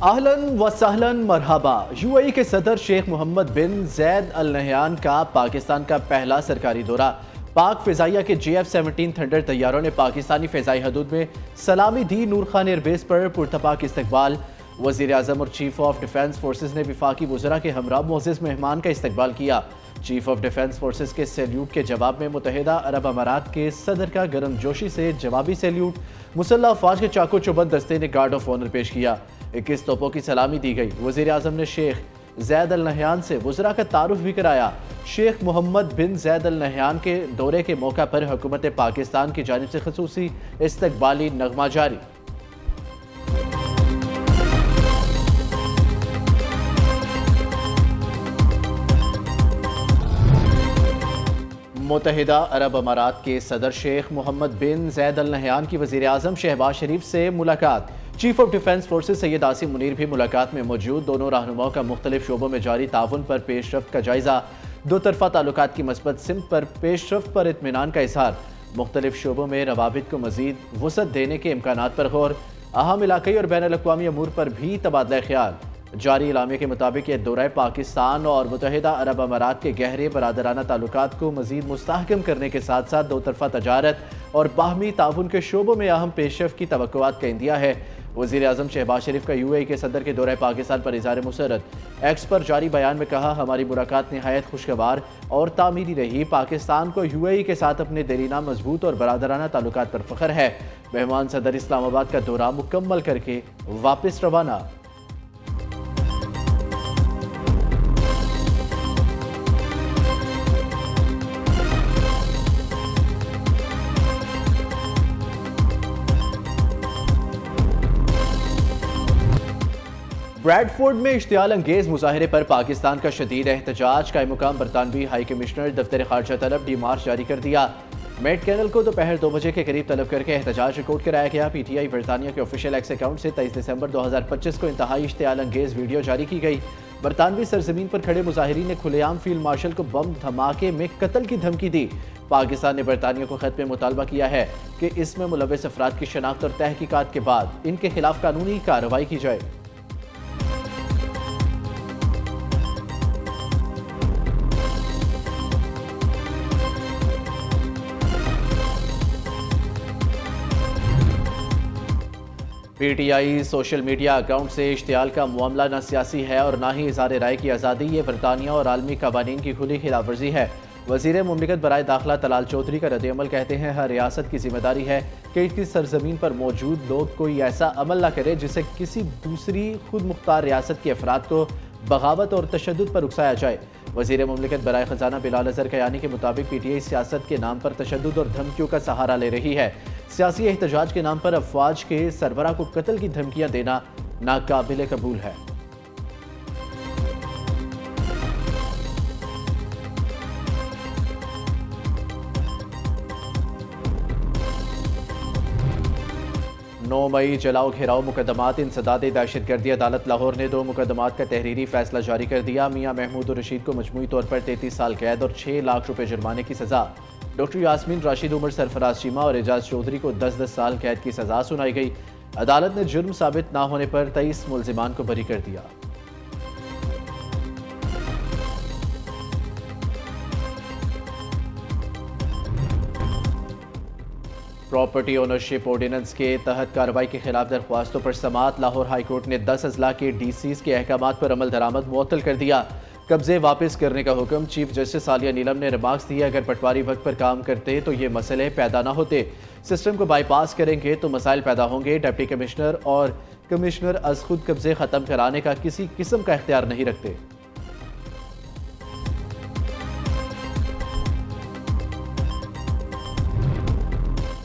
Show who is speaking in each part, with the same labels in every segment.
Speaker 1: आहलन व सहलन मरहबा। यूएई के सदर शेख मोहम्मद बिन जैद अल नहयान का पाकिस्तान का पहला सरकारी दौरा। पाक फिजाइया के JF-17 थंडर तैयारों ने पाकिस्तानी फिजाई हदूद में सलामी दी। नूर खान एयरबेस पर पुरतपाक इस्तकबाल। वज़ीर आज़म और चीफ ऑफ डिफेंस फोर्सेज ने वफाकी वज़रा के हमरा मोअज़्ज़ज़ मेहमान का इस्तकबाल किया। चीफ ऑफ डिफेंस फोर्सेज के सैल्यूट के जवाब में मुत्तहिदा अरब अमारात के सदर का गर्मजोशी से जवाबी सैल्यूट। मुसल्लह अफवाज के चाको चौबंद दस्ते ने गार्ड ऑफ ऑनर पेश किया। 21 तोपों की सलामी दी गई। वज़ीर आज़म ने शेख जैद अल नहयान से वज़रा का तारुफ भी कराया। शेख मोहम्मद बिन जैद अल नहयान के दौरे के मौका पर हुकूमत पाकिस्तान की जानिब से ख़ुसूसी इस्तकबाली नगमा जारी। मुत्तहिदा अरब अमारात के सदर शेख मोहम्मद बिन जैद अल नहयान की वज़ीर आज़म शहबाज शरीफ से मुलाकात। Chief of defence forces Syed Asim Munir भी मुलाकात में मौजूद। दोनों रहनुमाओं का मुख्तलिफ शोबों में जारी ताउन पर पेशरफ्त का जायजा। दो तरफा ताल्लुकात की मस्बत सिमत पर पेशरफ्त पर इत्मीनान का इजहार। मुख्तलिफ शोबों में रवाबित को मजीद वसअत देने के इम्कानात पर गौर। अहम इलाक़ाई और बैन अल-अक़वामी अमूर पर भी तबादला ख्याल। जारी इलामे के मुताबिक यह दौरा पाकिस्तान और मुत्तहिदा अरब अमारात के गहरे बरादराना ताल्लुकात को मजीद मुस्तहकम करने के साथ साथ दो तरफा तजारत और बाहमी ताउन के शोबों में अहम पेशरफ्त की तवक्कुआत का इंदिया है। वज़ीर आज़म शहबाज शरीफ का यूएई के सदर के दौरे पाकिस्तान पर इज़हार मुसरत। एक्स पर जारी बयान में कहा, हमारी मुलाकात नहायत खुशगवार और तामीरी रही। पाकिस्तान को यूएई के साथ अपने देरीना मजबूत और बरादराना ताल्लुकात पर फ़ख्र है। मेहमान सदर इस्लामाबाद का दौरा मुकम्मल करके वापस रवाना। ब्रैडफोर्ड में इश्तियाल अंगेज मुजाहरे पर पाकिस्तान का शदीद एहतजाज। कायम मुकाम बरतानवी हाई कमिश्नर दफ्तर खारजा तलब डी मार्च जारी कर दिया। मेट कैनल को दोपहर 2 बजे के करीब तलब करके एहतजाज रिकॉर्ड कराया गया। PTI बरतानिया के ऑफिशियल एक्स अकाउंट से 23 दिसंबर 2025 को इंतहाई इश्तियाल अंगेज वीडियो जारी की गई। बरतानवी सरजमीन पर खड़े मुजाहिरीन ने खुलेआम फील्ड मार्शल को बम धमाके में कत्ल की धमकी दी। पाकिस्तान ने बरतानिया को खत में मुतालबा किया है कि इसमें मुलव्वस अफराद की शनाख्त और तहकीकात के बाद इनके खिलाफ कानूनी कार्रवाई की जाए। PTI सोशल मीडिया अकाउंट से इश्तियाल का मामला न सियासी है और न ही इज़हार राय की आज़ादी। ये बरतानिया और आलमी कवानीन की खुली खिलाफ वर्जी है। वज़ीर मुमलिकत बराए दाखिला तलाल चौधरी का रद्द-ए-अमल कहते हैं, हर रियासत की जिम्मेदारी है कि इसकी सरजमीन पर मौजूद लोग कोई ऐसा अमल न करे जिससे किसी दूसरी खुद मुख्तार रियासत के अफराद को बगावत और तशद्दुद पर उकसाया जाए। वज़ीर मुमलिकत बराए ख़जाना बिलाल अज़हर कयानी के मुताबिक PTI सियासत के नाम पर तशद्दुद और धमकियों का सहारा ले रही है। सियासी एहतजाज के नाम पर अफवाज के सरबरा को कत्ल की धमकियां देना नाकाबिले कबूल है। नौ मई जलाओ घेराव मुकदमात इंसदाद दहशतगर्दी। अदालत लाहौर ने 2 मुकदमात का तहरीरी फैसला जारी कर दिया। मियां महमूद और रशीद को मजमूई तौर पर 33 साल कैद और 6 लाख रुपए जुर्माने की सजा। डॉक्टर यास्मीन, राशिद उमर, सरफराज चीमा और एजाज चौधरी को 10-10 साल कैद की सजा सुनाई गई। अदालत ने जुर्म साबित न होने पर 23 मुल्जिमान को बरी कर दिया। प्रॉपर्टी ओनरशिप ऑर्डिनेंस के तहत कार्रवाई के खिलाफ दरख्वास्तों पर समाअत। लाहौर हाई कोर्ट ने 10 अजला के DCs के अहकामात पर अमल दरामद मुअत्तल कर दिया। कब्जे वापस करने का हुक्म। चीफ जस्टिस आलिया नीलम ने रिमार्क्स दिए, अगर पटवारी वक्त पर काम करते तो ये मसले पैदा ना होते। सिस्टम को बाईपास करेंगे तो मसाइल पैदा होंगे। डिप्टी कमिश्नर और कमिश्नर अज खुद कब्जे खत्म कराने का किसी किस्म का इख्तियार नहीं रखते।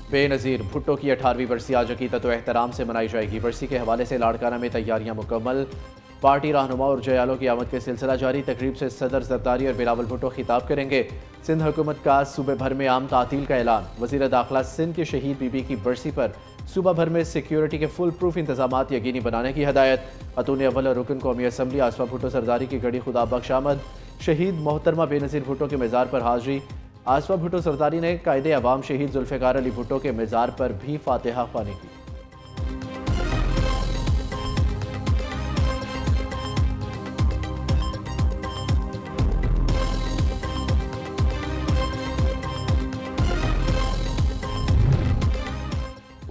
Speaker 1: बेनज़ीर भुट्टो की 18वीं बरसी आज अकीदत व एहतराम से मनाई जाएगी। बरसी के हवाले से लाड़काना में तैयारियां मुकम्मल। पार्टी रहनुमा और जयालों की आमद के सिलसिला जारी। तकरीब से सदर जरदारी और बिलावल भुट्टो खिताब करेंगे। सिंध हुकूमत का सूबे भर में आम तातील का ऐलान। वज़ीर दाखिला सिंध के शहीद बीबी की बरसी पर सूबा भर में सिक्योरिटी के फुल प्रूफ इंतजामात यकीनी बनाने की हदायत। खातून अव्वल रुकन कौमी असम्बली आसफा भुट्टो सरदारी की गड़ी खुदा बख्श आमद। शहीद मोहतरमा बेनज़ीर भुट्टो के मज़ार पर हाजिरी। आसफा भुट्टो सरदारी ने कायदे अवाम शहीद जुल्फ़िकार अली भुट्टो के मज़ार पर भी फातिहा ख्वानी की।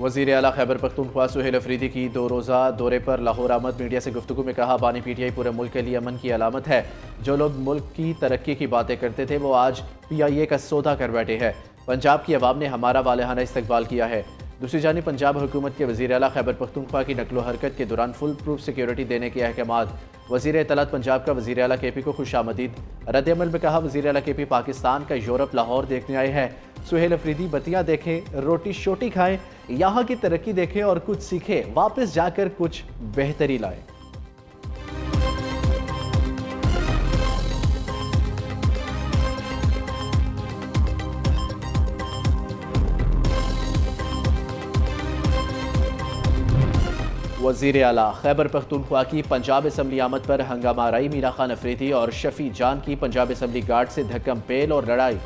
Speaker 1: वज़ीर आला खैबर पख्तूनख्वा सुहेल अफरीदी की 2 रोज़ा दौरे पर लाहौर आमद। मीडिया से गुफ्तगू में कहा, बानी PTI पूरे मुल्क के लिए अमन की अलामत है। जो लोग मुल्क की तरक्की की बातें करते थे वो आज PIA का सौदा कर बैठे हैं। पंजाब की अवाम ने हमारा वालेहाना इस्तकबाल किया है। दूसरी जानिब पंजाब हुकूमत के वज़ीर आला खैबर पख्तूनख्वा की नकलो हरकत के दौरान फुल प्रूफ सिक्योरिटी देने के अहकामात। वज़ीर इत्तलात पंजाब का वज़ीर आला KP को खुशामदीद। रद्द-ए-अमल में कहा, वज़ीर आला KP पाकिस्तान का यूरोप लाहौर देखने आए हैं। सुहेल अफरीदी बतियाँ देखें, रोटी शोटी खाएं, यहाँ की तरक्की देखें और कुछ सीखें, वापस जाकर कुछ बेहतरी लाएं। वज़ीर आला खैबर पख्तूनख्वा की पंजाब असम्बली आमद पर हंगामा राई। मीरा खान अफरीदी और शफी जान की पंजाब असम्बली गार्ड से धक्कम पेल और लड़ाई।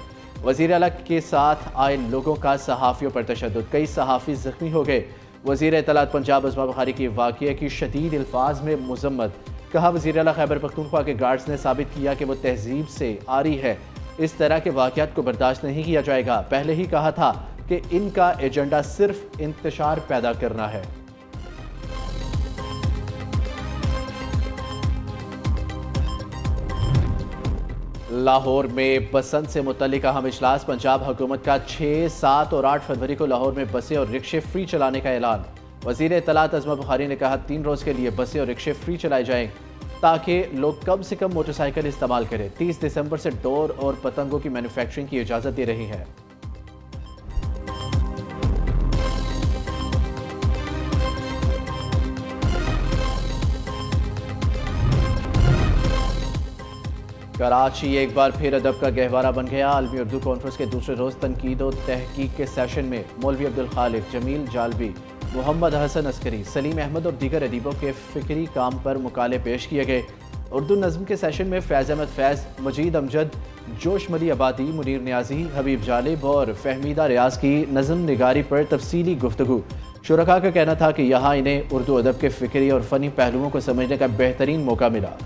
Speaker 1: वज़ीर आला के साथ आए लोगों का सहाफ़ियों पर तशद्दुद, कई सहाफ़ी जख्मी हो गए। वज़ीर इत्तलात पंजाब अज़मा बुखारी की वाक़िए की शदीद अल्फाज में मुज़म्मत। कहा, वज़ीर आला खैबर पख्तूनख्वा के गार्ड्स ने साबित किया कि वो तहजीब से आरी है। इस तरह के वाक़यात को बर्दाश्त नहीं किया जाएगा। पहले ही कहा था कि इनका एजेंडा सिर्फ इंतशार पैदा करना है। लाहौर में बसंत से मुतल्लिक अहम इजलास। पंजाब हुकूमत का 6, 7 और 8 फरवरी को लाहौर में बसें और रिक्शे फ्री चलाने का ऐलान। वज़ीर इत्तलात अज़मा बुखारी ने कहा, 3 रोज़ के लिए बसें और रिक्शे फ्री चलाए जाएं ताकि लोग कम से कम मोटरसाइकिल इस्तेमाल करें। 30 दिसंबर से डोर और पतंगों की मैन्युफैक्चरिंग की इजाज़त दे रही है। कराची एक बार फिर अदब का गहवारा बन गया। आलमी उर्दू कॉन्फ्रेंस के दूसरे रोज़ तनकीद और तहकीक के सेशन में मौलवी अब्दुल खालिक, जमील जालबी, मोहम्मद हसन अस्करी, सलीम अहमद और दीगर अदीबों के फ़िक्री काम पर मुकाले पेश किए गए। उर्दू नज़्म के सेशन में फैज़ अहमद फैज़, मजीद अमजद, जोश मली आबादी, मुनीर न्याजी, हबीब जालिब और फहमीदा रियाज की नज़्म निगारी पर तफसीली गुफ्तगू। शुरका का कहना था कि यहाँ इन्हें उर्दू अदब के फ़िक्री और फ़नी पहलुओं को समझने का बेहतरीन मौका मिला।